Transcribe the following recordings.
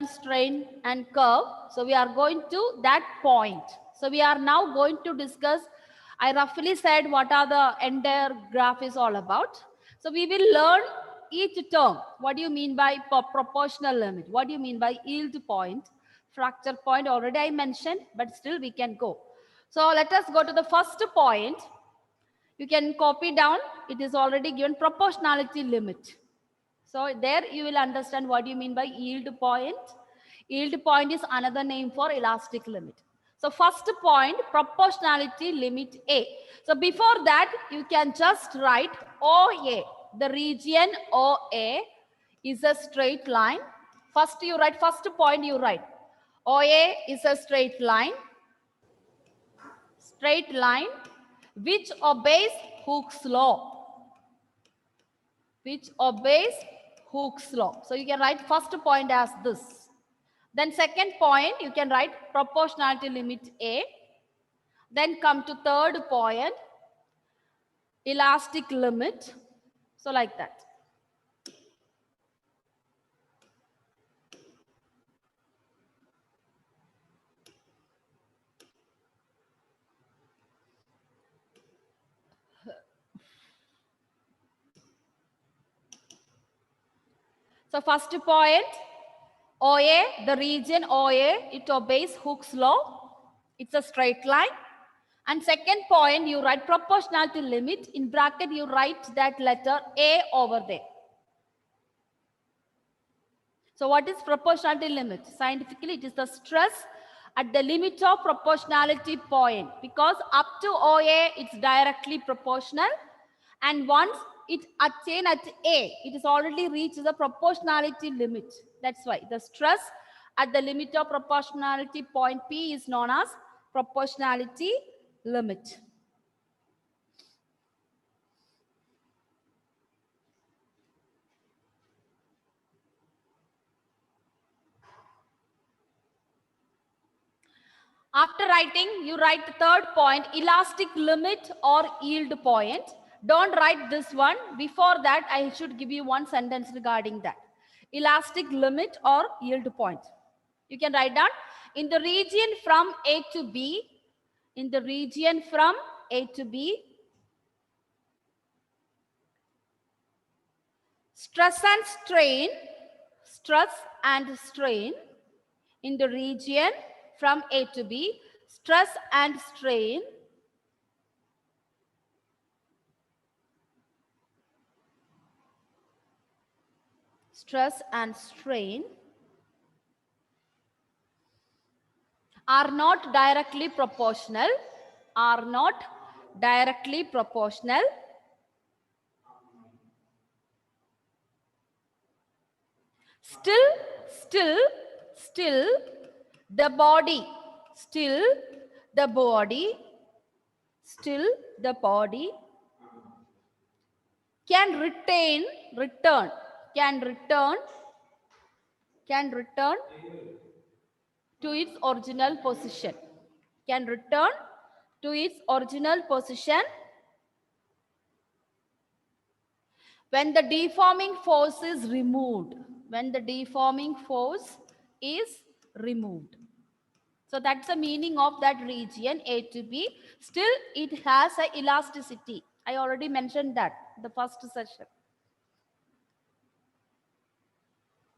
strain and curve. So we are going to that point. So we are now going to discuss, I roughly said what are the entire graph is all about. So we will learn each term. What do you mean by proportional limit? What do you mean by yield point? Fracture point already I mentioned, but still we can go. So let us go to the first point. You can copy down. It is already given, proportionality limit. So there you will understand what you mean by yield point. Yield point is another name for elastic limit. So first point, proportionality limit A. So before that, you can just write OA. The region OA is a straight line. First you write, first point you write. OA is a straight line which obeys Hooke's law. Which obeys Hooke's law. So you can write first point as this. Then second point, you can write proportionality limit A. Then come to third point, elastic limit. So like that. So first point, OA, the region OA, it obeys Hooke's law. It's a straight line. And second point, you write proportionality limit. In bracket, you write that letter A over there. So what is proportionality limit? Scientifically, it is the stress at the limit of proportionality point, because up to OA, it's directly proportional. And once it attains at A, it is already reached the proportionality limit. That's why the stress at the limit of proportionality point P is known as proportionality limit. After writing, you write the third point, elastic limit or yield point. Don't write this one. Before that, I should give you one sentence regarding that. Elastic limit or yield point. You can write down, in the region from A to B, in the region from A to B, stress and strain, in the region from A to B, stress and strain are not directly proportional, Still, the body can return to its original position. When the deforming force is removed. So that's the meaning of that region A to B. Still, it has an elasticity. I already mentioned that in the first session.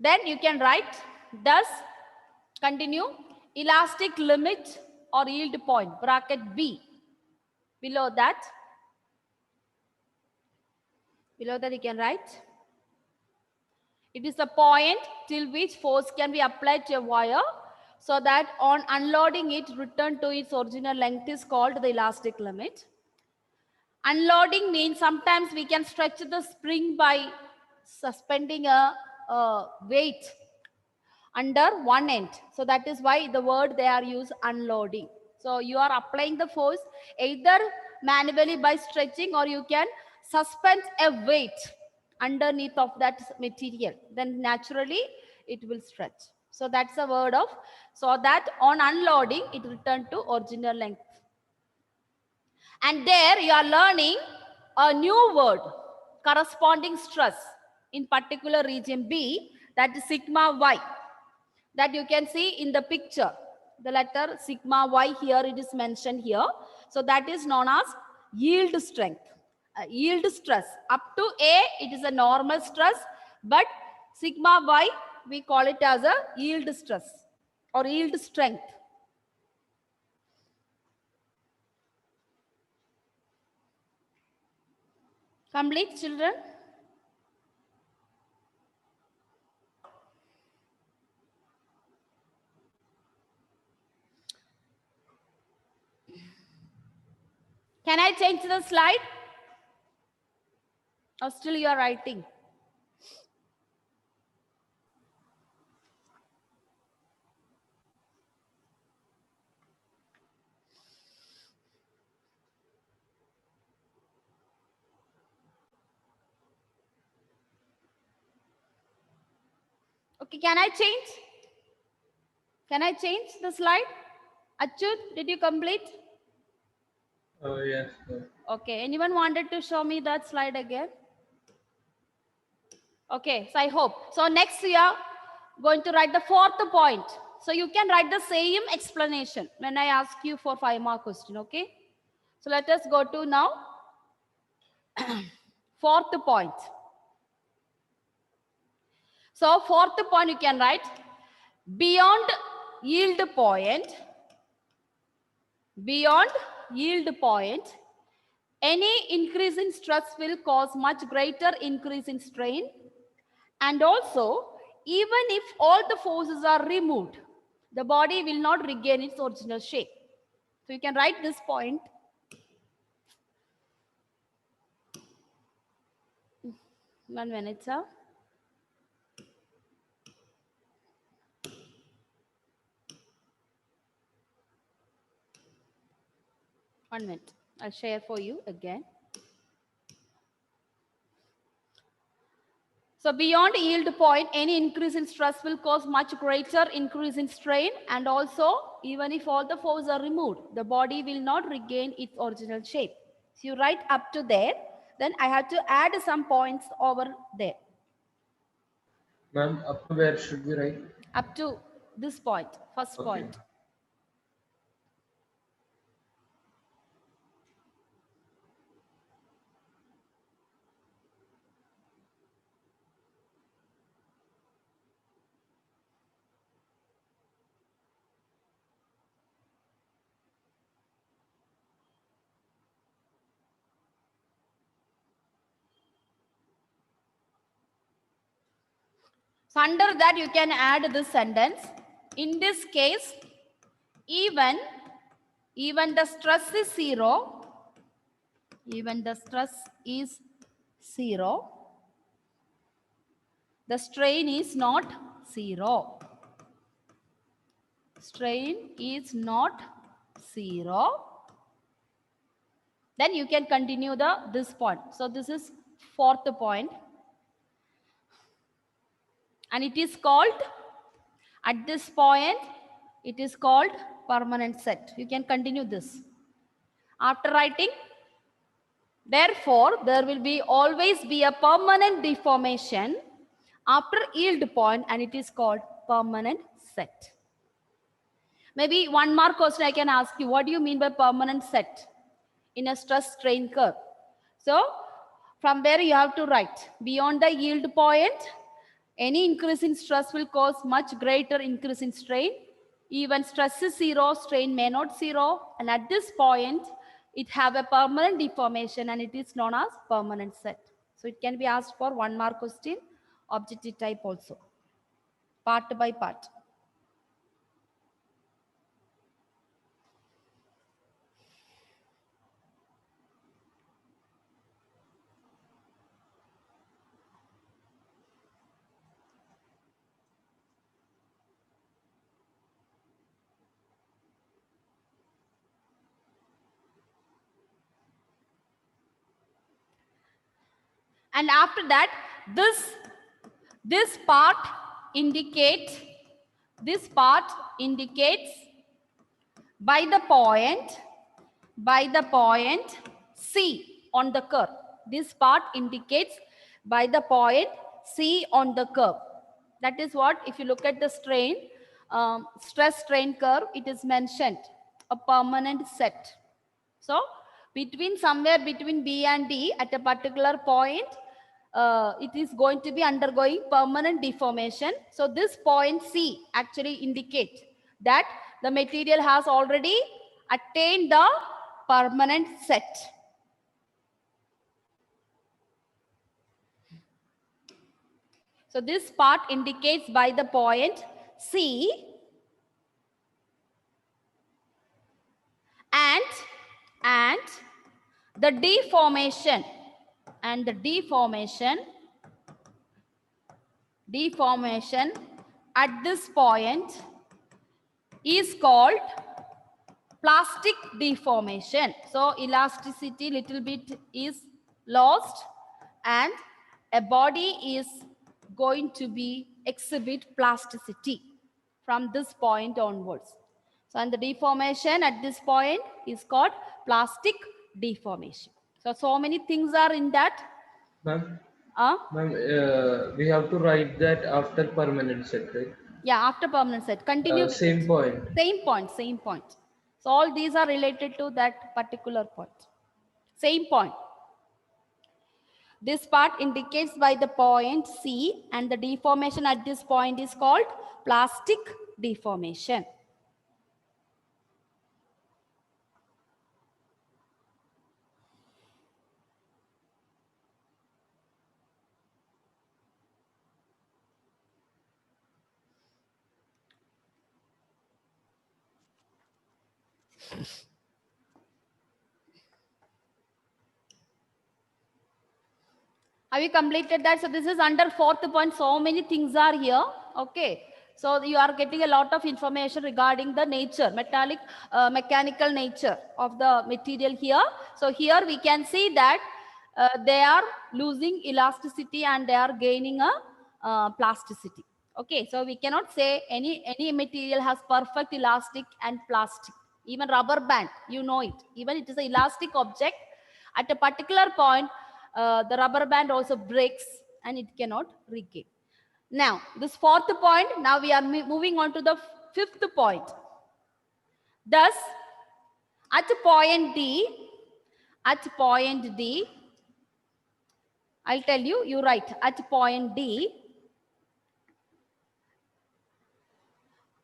Then you can write, thus, continue, elastic limit or yield point, bracket B. Below that you can write, it is a point till which force can be applied to a wire, so that on unloading it, return to its original length is called the elastic limit. Unloading means sometimes we can stretch the spring by suspending a weight under one end. So that is why the word they are used unloading. So you are applying the force either manually by stretching, or you can suspend a weight underneath of that material. Then naturally it will stretch. So that's a word of, so that on unloading it return to original length. And there you are learning a new word, corresponding stress in particular region B, that is sigma y. that you can see in the picture. The letter sigma y here, it is mentioned here. So that is known as yield strength, yield stress. Up to A, it is a normal stress, but sigma y, we call it as a yield stress or yield strength. Complete, children? Can I change the slide? Or still you are writing? Okay, can I change? Can I change the slide? Achyut, did you complete? Yes, sir. Okay, anyone wanted to show me that slide again? Okay, so I hope. So next we are going to write the fourth point. So you can write the same explanation when I ask you for 5-mark question, okay? So let us go to now fourth point. So fourth point you can write beyond yield point, any increase in stress will cause much greater increase in strain. And also, even if all the forces are removed, the body will not regain its original shape. So you can write this point. One minute, sir. One minute. I'll share for you again. So beyond yield point, any increase in stress will cause much greater increase in strain. And also, even if all the forces are removed, the body will not regain its original shape. So you write up to there. Then I have to add some points over there. Ma'am, up to where should we write? Up to this point, first Okay. point. So under that, you can add this sentence. In this case, even the stress is zero, the strain is not zero. Strain is not zero. Then you can continue this point. So this is fourth point. And it is called, at this point, it is called permanent set. You can continue this. After writing, therefore, there will be always be a permanent deformation after yield point, and it is called permanent set. Maybe 1-mark question I can ask you, what do you mean by permanent set in a stress strain curve? So from there you have to write, beyond the yield point, any increase in stress will cause much greater increase in strain. Even stress is zero, strain may not zero. And at this point, it have a permanent deformation and it is known as permanent set. So it can be asked for 1-mark question, objective type also, part by part. And after that, this part indicates by the point C on the curve. This part indicates by the point C on the curve. That is what, if you look at the strain, stress strain curve, it is mentioned a permanent set. So between somewhere between B and D at a particular point, it is going to be undergoing permanent deformation. So this point C actually indicates that the material has already attained the permanent set. So this part indicates by the point C, and the deformation at this point is called plastic deformation. So elasticity little bit is lost and a body is going to be exhibit plasticity from this point onwards. So and the deformation at this point is called plastic deformation. So many things are in that. Ma'am, we have to write that after permanent set, right? Yeah, after permanent set. Continue. Same point. Same point. So all these are related to that particular point. Same point. This part indicates by the point C, and the deformation at this point is called plastic deformation. Have you completed that? So this is under fourth point. So many things are here. Okay. So you are getting a lot of information regarding the nature, mechanical nature of the material here. So here we can see that they are losing elasticity and they are gaining a plasticity. Okay. So we cannot say any material has perfect elastic and plastic. Even rubber band, you know it. Even it is an elastic object. At a particular point, the rubber band also breaks and it cannot regain. Now, this fourth point, now we are moving on to the fifth point. Thus, at point D, I'll tell you, you write at point D,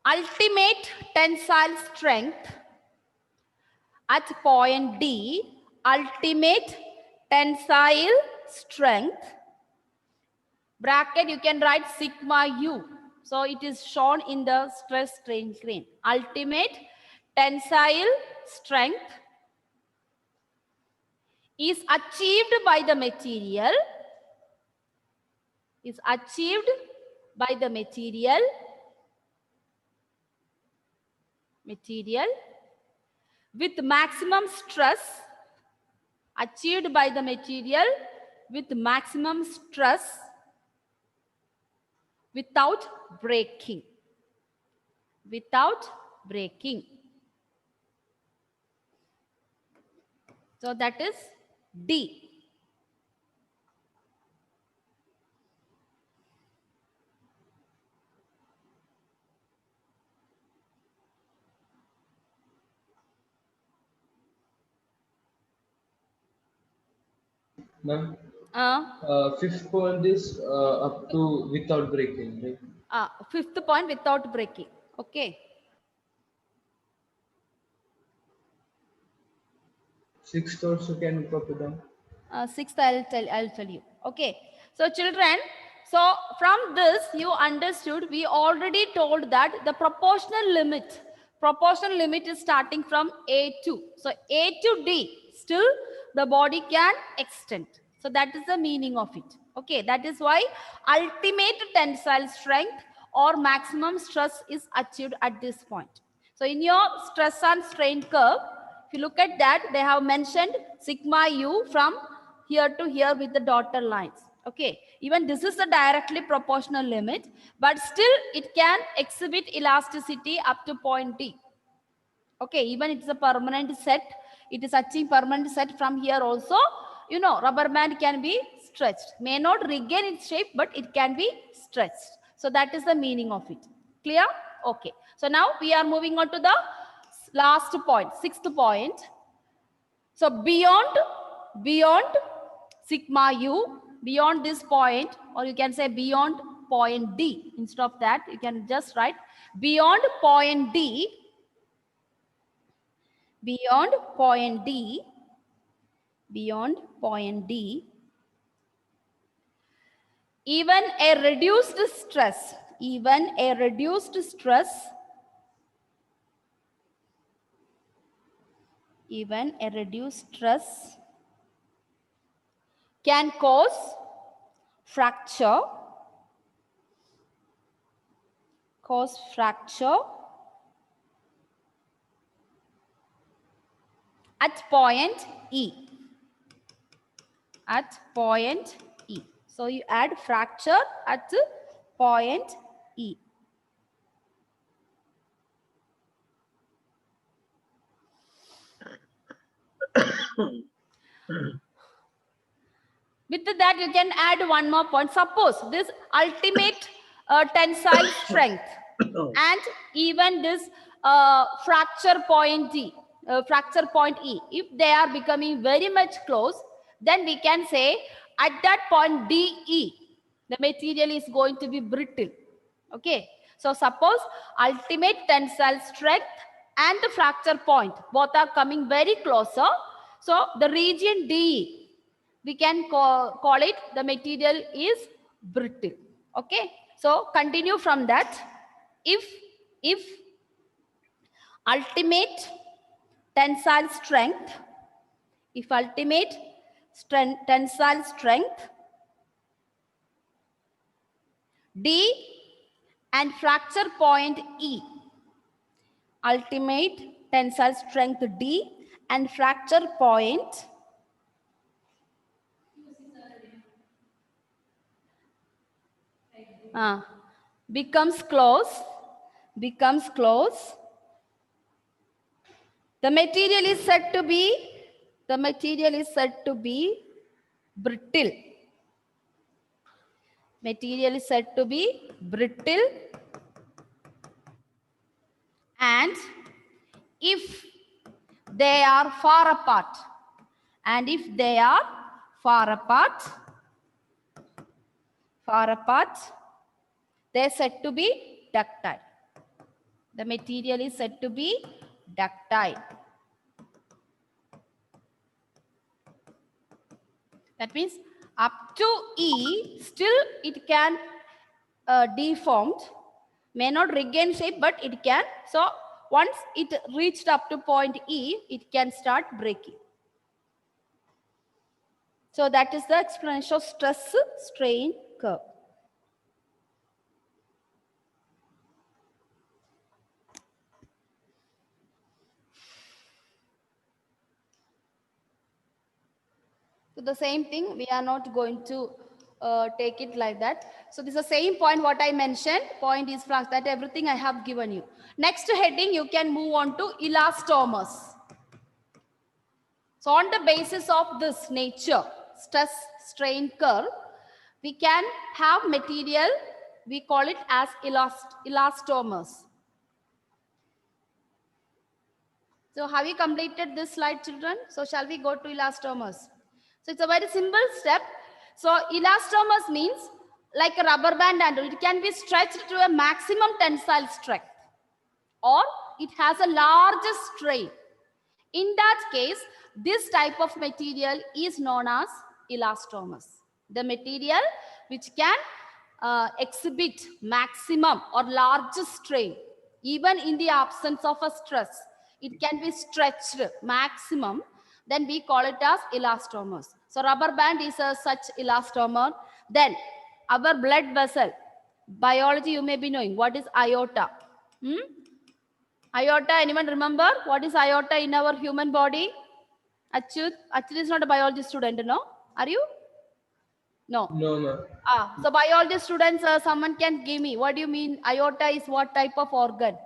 ultimate tensile strength, at point D, ultimate tensile strength, bracket you can write sigma u. So it is shown in the stress strain grain. Ultimate tensile strength is achieved by the material, with maximum stress, achieved by the material with maximum stress without breaking. So that is D. Ma'am, fifth point is up to without breaking, right? Fifth point without breaking. Okay. Sixth also can you copy down? Sixth I'll tell you. Okay. So children, so from this you understood, we already told that the proportional limit is starting from A2. So A to D, still the body can extend. So that is the meaning of it. Okay, that is why ultimate tensile strength or maximum stress is achieved at this point. So in your stress and strain curve, if you look at that, they have mentioned sigma u from here to here with the dotted lines. Okay, even this is the directly proportional limit, but still it can exhibit elasticity up to point D. Okay, even it's a permanent set, it is achieving permanent set from here also. You know, rubber band can be stretched, may not regain its shape, but it can be stretched. So that is the meaning of it. Clear? Okay. So now we are moving on to the last point, sixth point. So beyond sigma u, beyond this point, or you can say beyond point D. Instead of that, you can just write beyond point D, beyond point D, beyond point D, even a reduced stress, even a reduced stress, even a reduced stress can cause fracture, at point E, at point E. So you add fracture at point E. With that, you can add one more point. Suppose this ultimate tensile strength and even this fracture point E, if they are becoming very much close, then we can say at that point DE, the material is going to be brittle. Okay. So suppose ultimate tensile strength and the fracture point both are coming very closer. So the region DE, we can call it the material is brittle. Okay. So continue from that. If ultimate tensile strength, tensile strength D and fracture point E, ultimate tensile strength D and fracture point becomes close, the material is said to be brittle. Material is said to be brittle, and if they are far apart, they are said to be ductile. The material is said to be ductile. That means up to E, still it can deformed, may not regain shape, but it can. So once it reached up to point E, it can start breaking. So that is the explanation of stress strain curve. So the same thing, we are not going to take it like that. So this is the same point what I mentioned. Point is flux, that everything I have given you. Next heading, you can move on to elastomers. So on the basis of this nature, stress strain curve, we can have material, we call it as elastomers. So have you completed this slide, children? So shall we go to elastomers? So it's a very simple step. So elastomers means like a rubber band, and it can be stretched to a maximum tensile strength, or it has a large strain. In that case, this type of material is known as elastomers. The material which can exhibit maximum or large strain, even in the absence of a stress, it can be stretched maximum, then we call it as elastomers. So rubber band is a such elastomer. Then our blood vessel, biology you may be knowing, what is aorta? Aorta, anyone remember what is aorta in our human body? Achyut is not a biology student, no? Are you? No. No. So biology students, someone can give me, what do you mean aorta is what type of organ?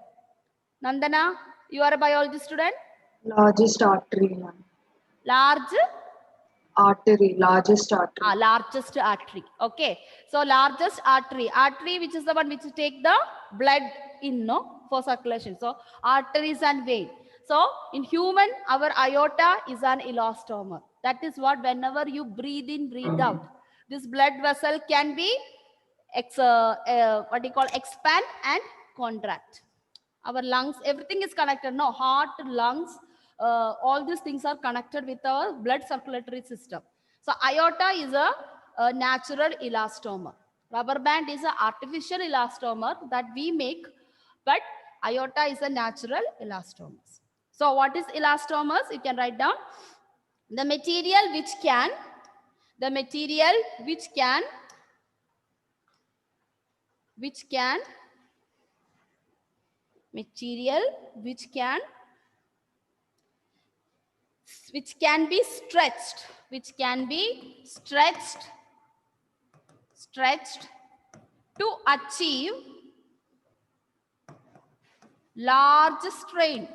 Nandana, you are a biology student? Largest artery. Large Artery, largest artery. Largest artery. Okay. So largest artery, which is the one which take the blood in, no, for circulation. So arteries and vein. So in human, our aorta is an elastomer. That is what whenever you breathe in, breathe out, this blood vessel can be what you call expand and contract. Our lungs, everything is connected. No, heart, lungs, all these things are connected with our blood circulatory system. So aorta is a natural elastomer. Rubber band is an artificial elastomer that we make, but aorta is a natural elastomer. So what is elastomers? You can write down the material which can which can be stretched to achieve large strain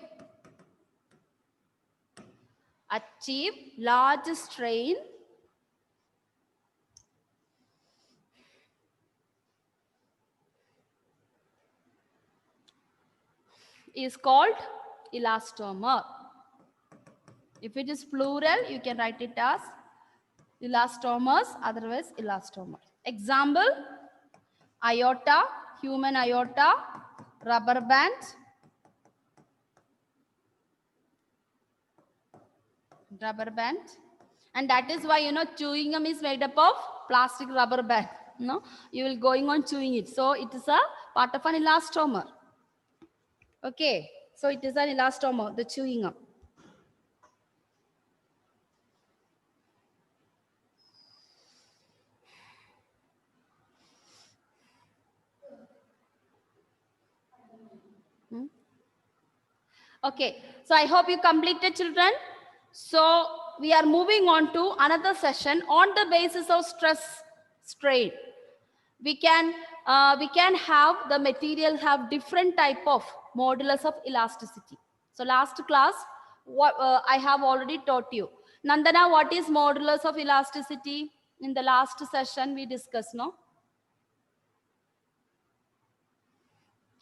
is called elastomer. If it is plural, you can write it as elastomers, otherwise elastomer. Example, aorta, human aorta, rubber band, and that is why, you know, chewing gum is made up of plastic rubber band. No, you will going on chewing it. So it is a part of an elastomer. Okay, so it is an elastomer, the chewing gum. Okay, so I hope you completed, children. So we are moving on to another session on the basis of stress strain. We can have the material have different type of modulus of elasticity. So last class, what I have already taught you. Nandana, what is modulus of elasticity? In the last session we discussed, no?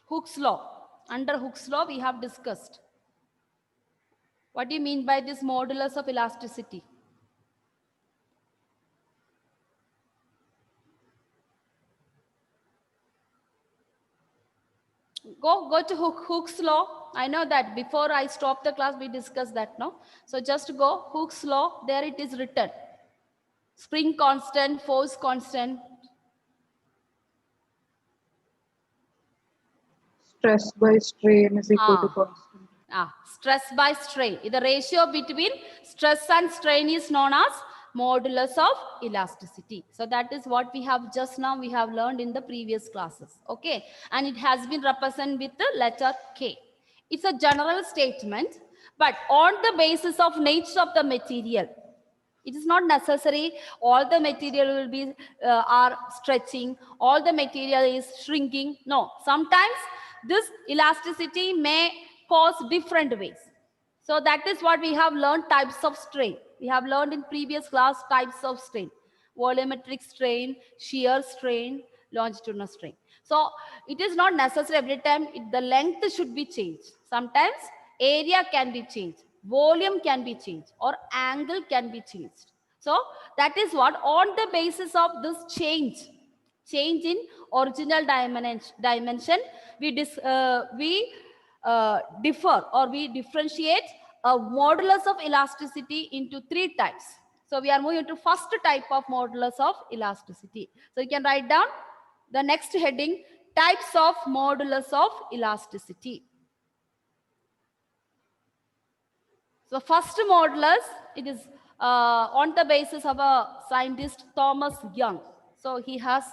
Hooke's law. Under Hooke's law we have discussed. What do you mean by this modulus of elasticity? Go to Hooke's law. I know that before I stop the class, we discussed that, no? So just go Hooke's law. There it is written. Spring constant, force constant. Stress by strain is equal to constant. Stress by strain. The ratio between stress and strain is known as modulus of elasticity. So that is what we have just now we have learned in the previous classes. Okay, and it has been represented with the letter K. It's a general statement, but on the basis of nature of the material, it is not necessary all the material will be are stretching, all the material is shrinking. No, sometimes this elasticity may cause different ways. So that is what we have learned, types of strain. We have learned in previous class types of strain: volumetric strain, shear strain, longitudinal strain. So it is not necessary every time the length should be changed. Sometimes area can be changed, volume can be changed, or angle can be changed. So that is what, on the basis of this change in original dimension, we differ or we differentiate a modulus of elasticity into three types. So we are moving to first type of modulus of elasticity. So you can write down the next heading, types of modulus of elasticity. So first modulus, it is on the basis of a scientist, Thomas Young. So he has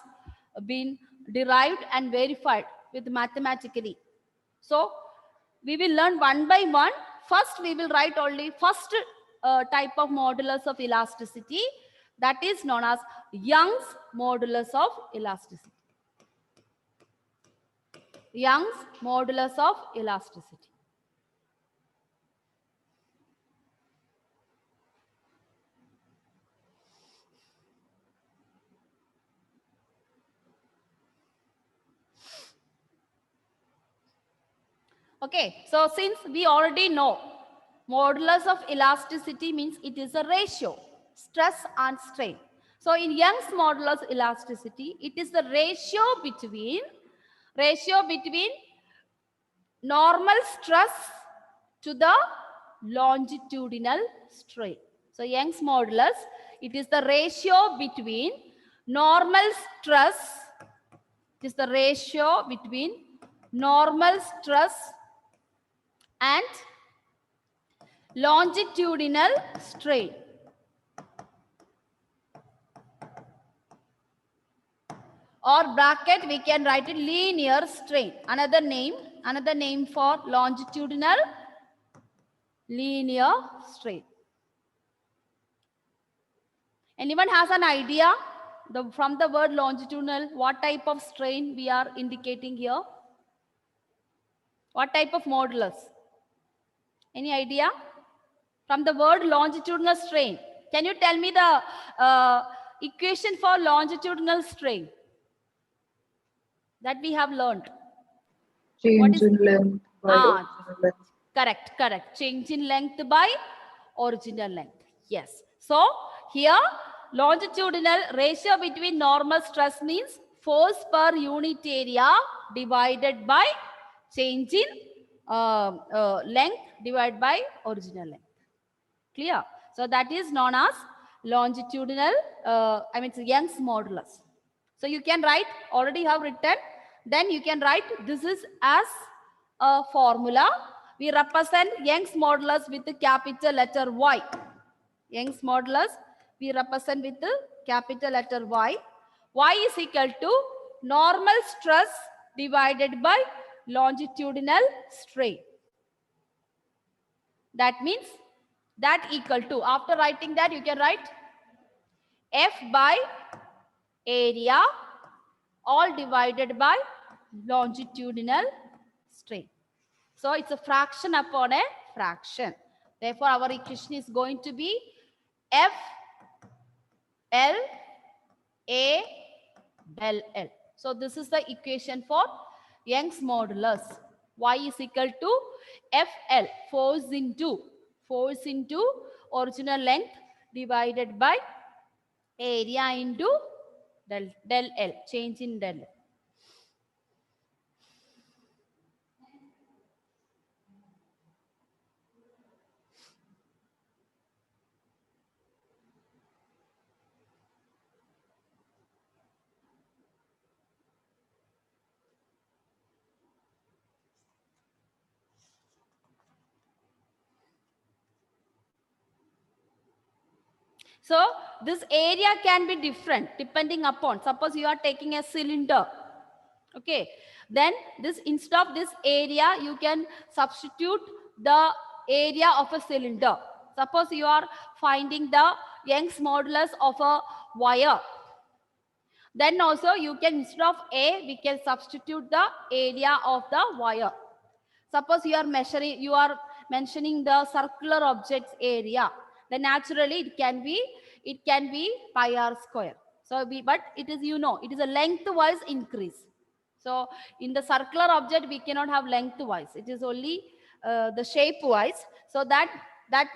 been derived and verified with mathematically. So we will learn one by one. First, we will write only first type of modulus of elasticity, that is known as Young's modulus of elasticity. Young's modulus of elasticity. Okay, so since we already know modulus of elasticity means it is a ratio, stress and strain. So in Young's modulus elasticity, it is the ratio between normal stress to the longitudinal strain. So Young's modulus, it is the ratio between normal stress, it is the ratio between normal stress and longitudinal strain. Or bracket, we can write it linear strain. Another name for longitudinal linear strain. Anyone has an idea from the word longitudinal, what type of strain we are indicating here? What type of modulus? Any idea? From the word longitudinal strain, can you tell me the equation for longitudinal strain that we have learned? Change in length by original length. Correct. Change in length by original length. Yes. So here longitudinal ratio between normal stress means force per unit area divided by change in length divided by original length. Clear? So that is known as longitudinal, it's Young's modulus. So you can write, already have written, then you can write this is as a formula. We represent Young's modulus with the capital letter Y. Young's modulus, we represent with the capital letter Y. Y is equal to normal stress divided by longitudinal strain. That means that equal to, after writing that, you can write F by area all divided by longitudinal strain. So it's a fraction upon a fraction. Therefore, our equation is going to be F L A del L. So this is the equation for Young's modulus. Y is equal to FL, force into original length divided by area into del L, change in del L. So this area can be different depending upon, suppose you are taking a cylinder. Okay, then this, instead of this area, you can substitute the area of a cylinder. Suppose you are finding the Young's modulus of a wire. Then also you can, instead of A, we can substitute the area of the wire. Suppose you are mentioning the circular object's area, then naturally it can be pi r square. So but it is, it is a lengthwise increase. So in the circular object we cannot have lengthwise, it is only the shape wise. So that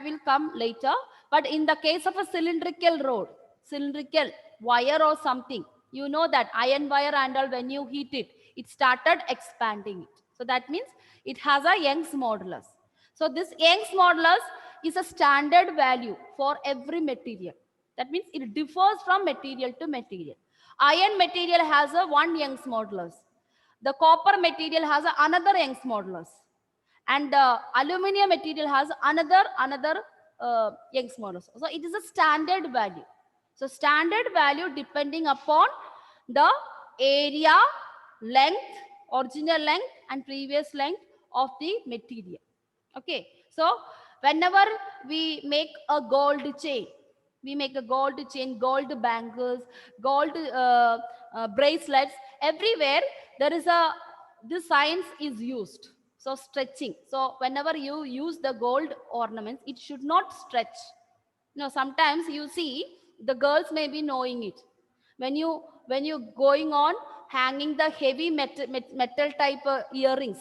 will come later. But in the case of a cylindrical rod, cylindrical wire or something, you know that iron wire and all, when you heat it, it started expanding it. So that means it has a Young's modulus. So this Young's modulus is a standard value for every material. That means it differs from material to material. Iron material has a one Young's modulus. The copper material has another Young's modulus. And the aluminum material has another Young's modulus. So it is a standard value. So standard value depending upon the area, length, original length and previous length of the material. Okay, so whenever we make a gold chain, gold bangles, gold bracelets, everywhere there is this science is used. So stretching. So whenever you use the gold ornaments, it should not stretch. Sometimes you see the girls may be knowing it. When you going on hanging the heavy metal type earrings,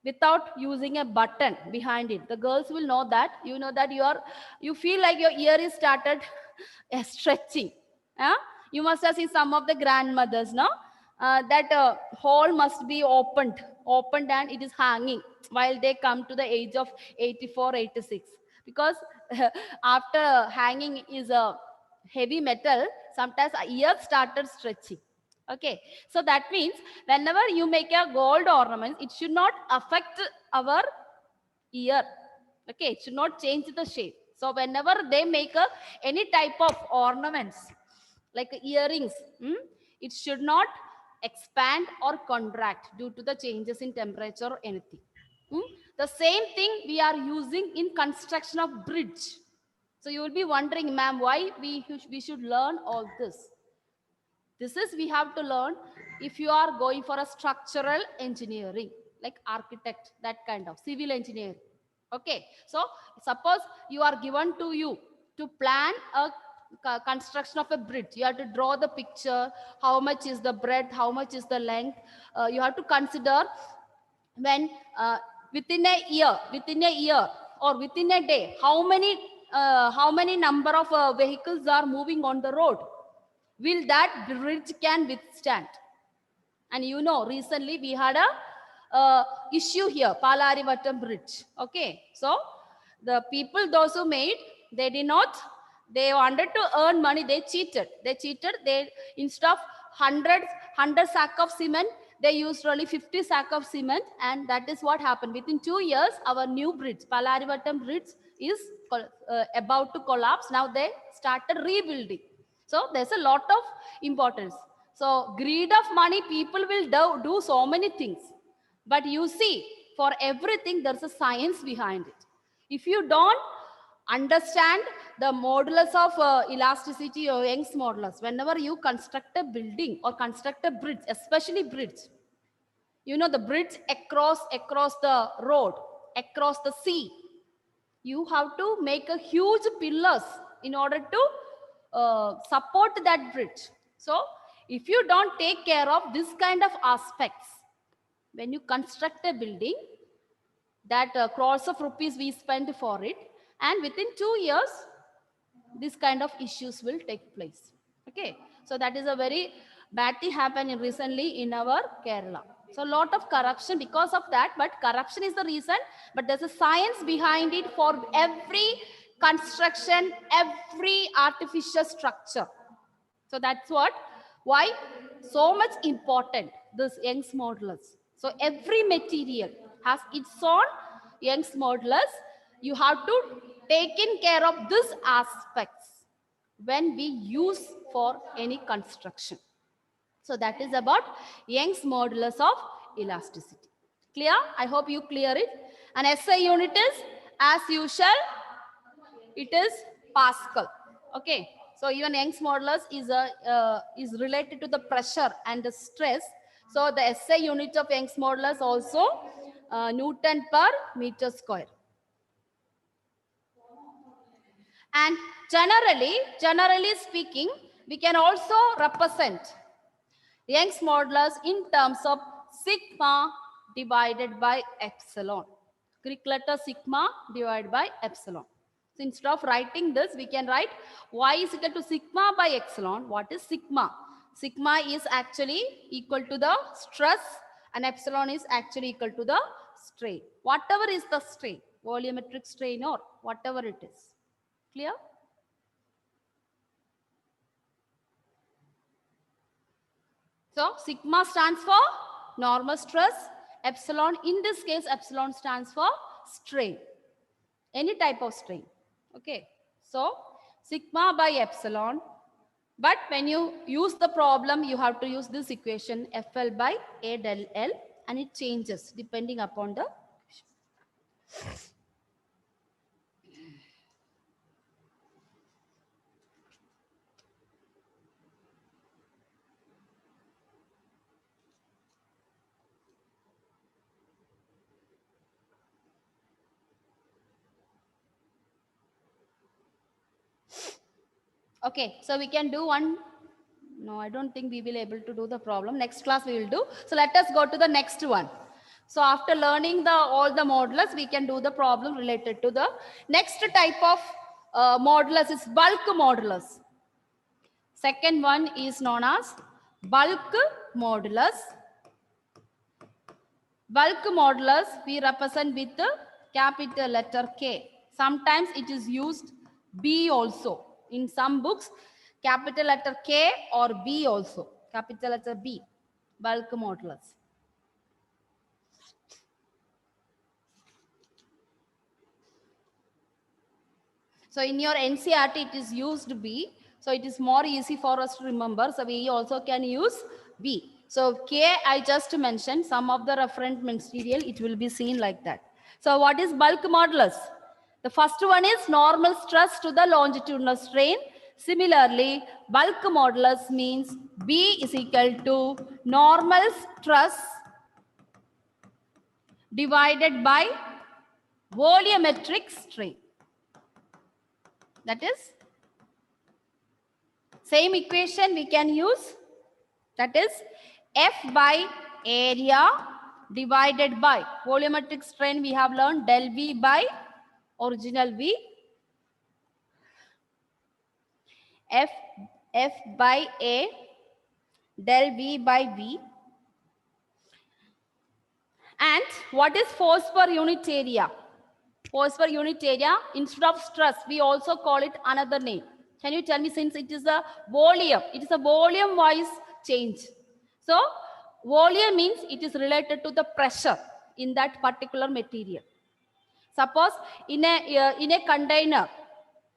without using a button behind it. The girls will know that. You know that you feel like your ear is started stretching. Yeah? You must have seen some of the grandmothers, no? That hole must be opened and it is hanging while they come to the age of 84, 86. Because after hanging is a heavy metal, sometimes ear started stretching. Okay, so that means whenever you make a gold ornament, it should not affect our ear. Okay, it should not change the shape. So whenever they make any type of ornaments like earrings, it should not expand or contract due to the changes in temperature or anything. The same thing we are using in construction of bridge. So you will be wondering, ma'am, why we should learn all this. This is we have to learn if you are going for a structural engineering, like architect, that kind of civil engineering. Okay, so suppose you are given to you to plan a construction of a bridge. You have to draw the picture, how much is the breadth, how much is the length. You have to consider when within a year or within a day, how many number of vehicles are moving on the road. Will that bridge can withstand? And you know, recently we had a issue here, Palarivattam Bridge. Okay, so the people, those who made, they did not, they wanted to earn money, they cheated. They instead of 100 sack of cement, they used only 50 sack of cement, and that is what happened. Within 2 years, our new bridge, Palarivattam Bridge, is about to collapse. Now they started rebuilding. So there's a lot of importance. So greed of money, people will do so many things. But you see, for everything, there's a science behind it. If you don't understand the modulus of elasticity or Young's modulus, whenever you construct a building or construct a bridge, especially bridge, you know, the bridge across the road, across the sea, you have to make a huge pillars in order to support that bridge. So if you don't take care of this kind of aspects, when you construct a building, that crores of rupees we spend for it, and within 2 years, this kind of issues will take place. Okay, so that is a very bad thing happened recently in our Kerala. So a lot of corruption because of that, but corruption is the reason, but there's a science behind it for every construction, every artificial structure. So that's why so much important, this Young's modulus. So every material has its own Young's modulus. You have to take in care of these aspects when we use for any construction. So that is about Young's modulus of elasticity. Clear? I hope you clear it. And SI unit is, as usual, it is Pascal. Okay. So even Young's modulus is related to the pressure and the stress. So the SI unit of Young's modulus also Newton per meter square. And generally speaking, we can also represent Young's modulus in terms of sigma divided by epsilon. Greek letter sigma divided by epsilon. So instead of writing this, we can write y is equal to sigma by epsilon. What is sigma? Sigma is actually equal to the stress and epsilon is actually equal to the strain. Whatever is the strain, volumetric strain or whatever it is. Clear? So sigma stands for normal stress. Epsilon, in this case, epsilon stands for strain. Any type of strain. Okay. So sigma by epsilon. But when you use the problem, you have to use this equation FL by A del L, and it changes depending upon the equation. Okay, so we can do one. No, I don't think we will be able to do the problem. Next class we will do. So let us go to the next one. So after learning all the modulus, we can do the problem related to the next type of modulus is bulk modulus. Second one is known as bulk modulus. Bulk modulus we represent with the capital letter K. Sometimes it is used B also. In some books, capital letter K or B also. Capital letter B. Bulk modulus. So in your NCERT, it is used B. So it is more easy for us to remember. So we also can use B. So K, I just mentioned some of the reference material, it will be seen like that. So what is bulk modulus? The first one is normal stress to the longitudinal strain. Similarly, bulk modulus means B is equal to normal stress divided by volumetric strain. That is same equation we can use. That is F by area divided by volumetric strain. We have learned del V by original V. F by A del V by V. And what is force per unit area? Force per unit area, instead of stress, we also call it another name. Can you tell me, since it is a volume, it is a volume wise change. So volume means it is related to the pressure in that particular material. Suppose in a container,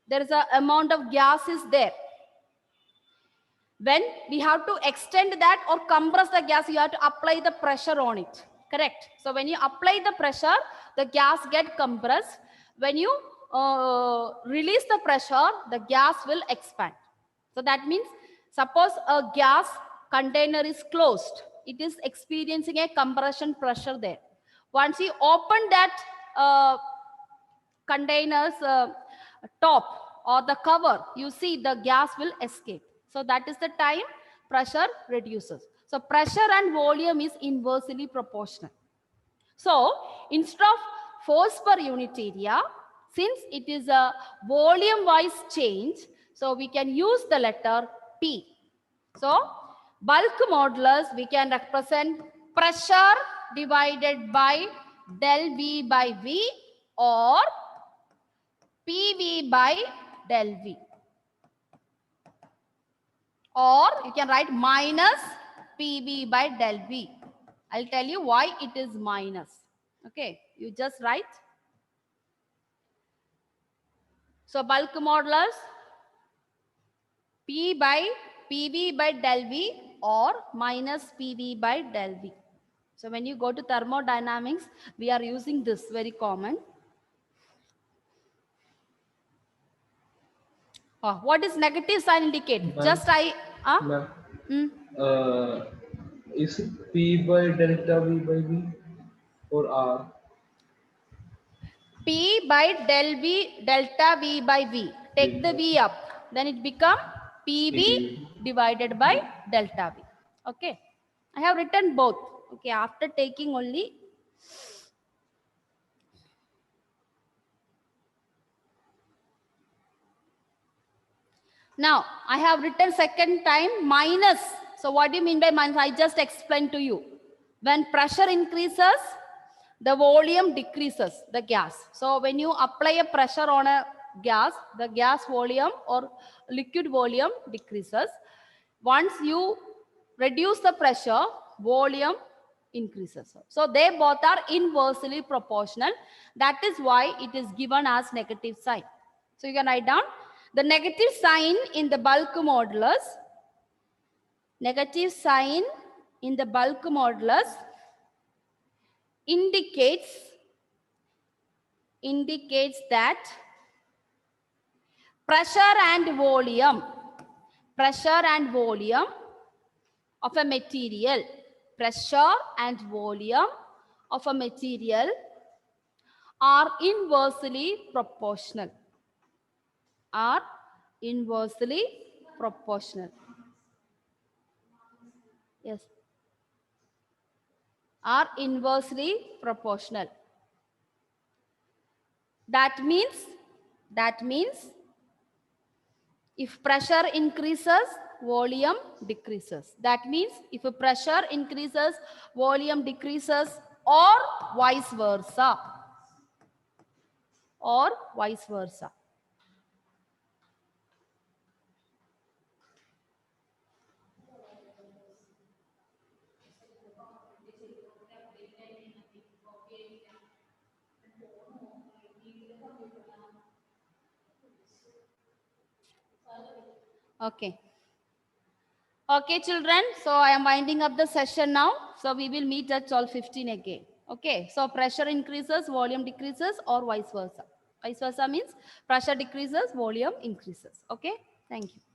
there is an amount of gas is there. When we have to extend that or compress the gas, you have to apply the pressure on it. Correct. So when you apply the pressure, the gas get compressed. When you release the pressure, the gas will expand. So that means, suppose a gas container is closed, it is experiencing a compression pressure there. Once you open that container's top or the cover, you see the gas will escape. So that is the time pressure reduces. So pressure and volume is inversely proportional. So instead of force per unit area, since it is a volume wise change, so we can use the letter P. So bulk modulus we can represent pressure divided by del V by V or PV by del V. Or you can write minus PV by del V. I'll tell you why it is minus. Okay, you just write. So bulk modulus P by PV by del V or minus PV by del V. So when you go to thermodynamics, we are using this, very common. What is negative sign indicate? Just is it P by delta V by V or R? P by del V, delta V by V. Take the V up. Then it become PV divided by delta V. Okay. I have written both. Okay. After taking only. Now, I have written second time minus. So what do you mean by minus? I just explained to you. When pressure increases, the volume decreases, the gas. So when you apply a pressure on a gas, the gas volume or liquid volume decreases. Once you reduce the pressure, volume increases. So they both are inversely proportional. That is why it is given as negative sign. So you can write down the negative sign in the bulk modulus. Negative sign in the bulk modulus indicates that pressure and volume of a material, pressure and volume of a material are inversely proportional. Yes. are inversely proportional. That means if pressure increases, volume decreases. That means if a pressure increases, volume decreases, or vice versa. Or vice versa. Okay. Okay, children. So I am winding up the session now. So we will meet at 12:15 again. Okay. So pressure increases, volume decreases, or vice versa. Vice versa means pressure decreases, volume increases. Okay. Thank you.